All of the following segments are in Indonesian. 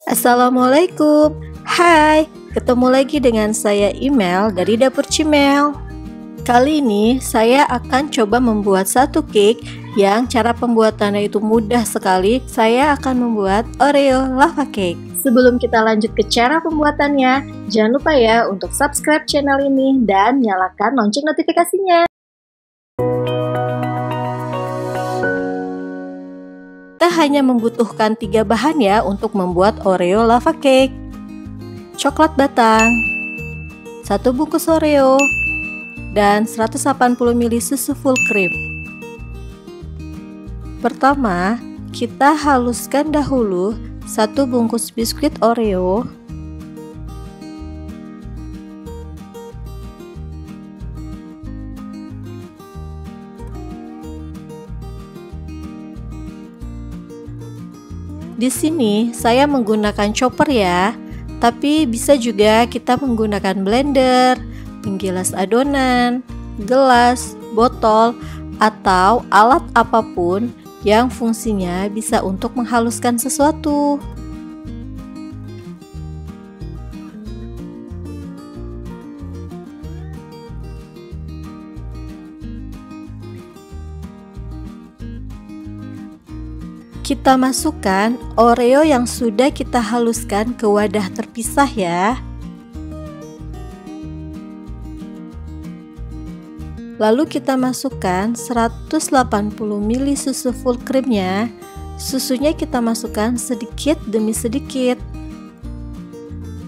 Assalamualaikum. Hai, ketemu lagi dengan saya Email dari Dapur Cimel. Kali ini saya akan coba membuat satu cake yang cara pembuatannya itu mudah sekali. Saya akan membuat Oreo lava cake. Sebelum kita lanjut ke cara pembuatannya, jangan lupa ya untuk subscribe channel ini dan nyalakan lonceng notifikasinya. Kita hanya membutuhkan 3 bahan ya untuk membuat Oreo lava cake. Coklat batang, 1 bungkus Oreo, dan 180 ml susu full cream. Pertama, kita haluskan dahulu 1 bungkus biskuit Oreo. Di sini saya menggunakan chopper ya, tapi bisa juga kita menggunakan blender, penggilas adonan, gelas, botol, atau alat apapun yang fungsinya bisa untuk menghaluskan sesuatu. Kita masukkan Oreo yang sudah kita haluskan ke wadah terpisah ya. Lalu kita masukkan 180 ml susu full creamnya. Susunya kita masukkan sedikit demi sedikit.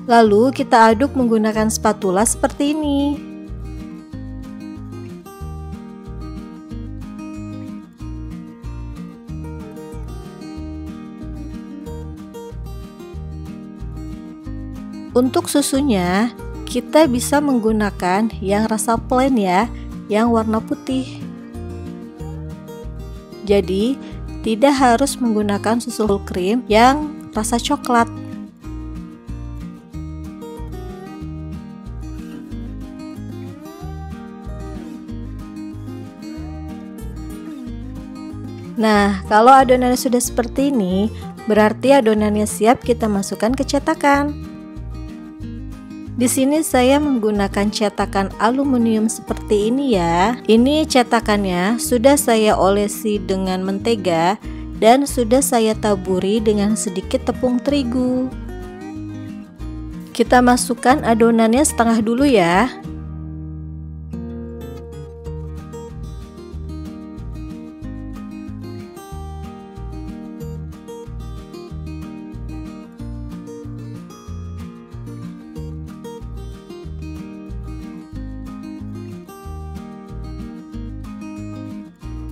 Lalu kita aduk menggunakan spatula seperti ini. Untuk susunya, kita bisa menggunakan yang rasa plain ya, yang warna putih. Jadi, tidak harus menggunakan susu full cream yang rasa coklat. Nah, kalau adonannya sudah seperti ini, berarti adonannya siap kita masukkan ke cetakan. Di sini saya menggunakan cetakan aluminium seperti ini ya. Ini cetakannya sudah saya olesi dengan mentega dan sudah saya taburi dengan sedikit tepung terigu. Kita masukkan adonannya setengah dulu ya.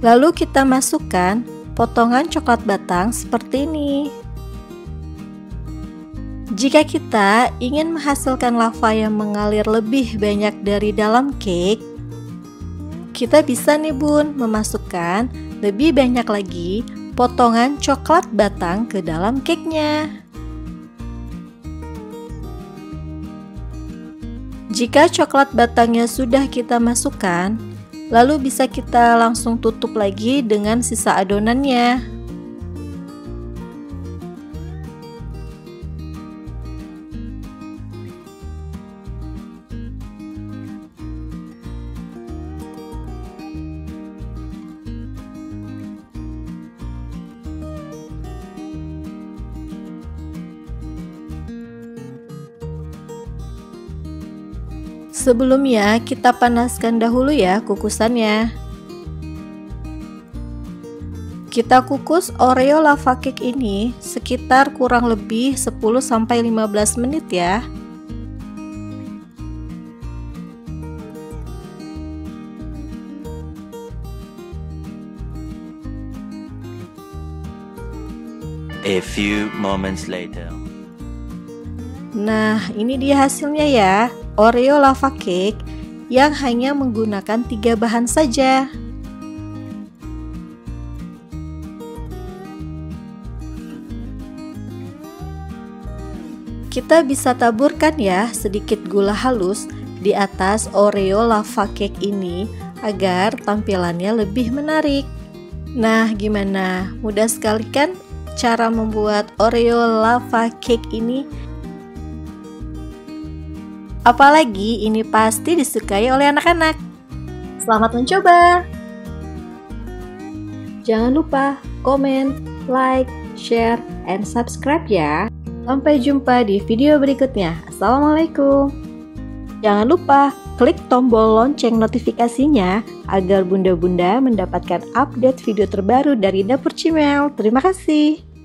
Lalu kita masukkan potongan coklat batang seperti ini. Jika kita ingin menghasilkan lava yang mengalir lebih banyak dari dalam cake, kita bisa nih bun memasukkan lebih banyak lagi potongan coklat batang ke dalam cake-nya. Jika coklat batangnya sudah kita masukkan, lalu bisa kita langsung tutup lagi dengan sisa adonannya. Sebelumnya kita panaskan dahulu ya kukusannya. Kita kukus Oreo lava cake ini sekitar kurang lebih 10-15 menit ya. A few moments later. Nah, ini dia hasilnya ya. Oreo lava cake yang hanya menggunakan 3 bahan saja. Kita bisa taburkan ya sedikit gula halus di atas Oreo lava cake ini agar tampilannya lebih menarik. Nah, gimana? Mudah sekali kan cara membuat Oreo lava cake ini. Apalagi ini pasti disukai oleh anak-anak. Selamat mencoba! Jangan lupa komen, like, share, and subscribe ya. Sampai jumpa di video berikutnya. Assalamualaikum. Jangan lupa klik tombol lonceng notifikasinya agar bunda-bunda mendapatkan update video terbaru dari Dapur Cimel. Terima kasih.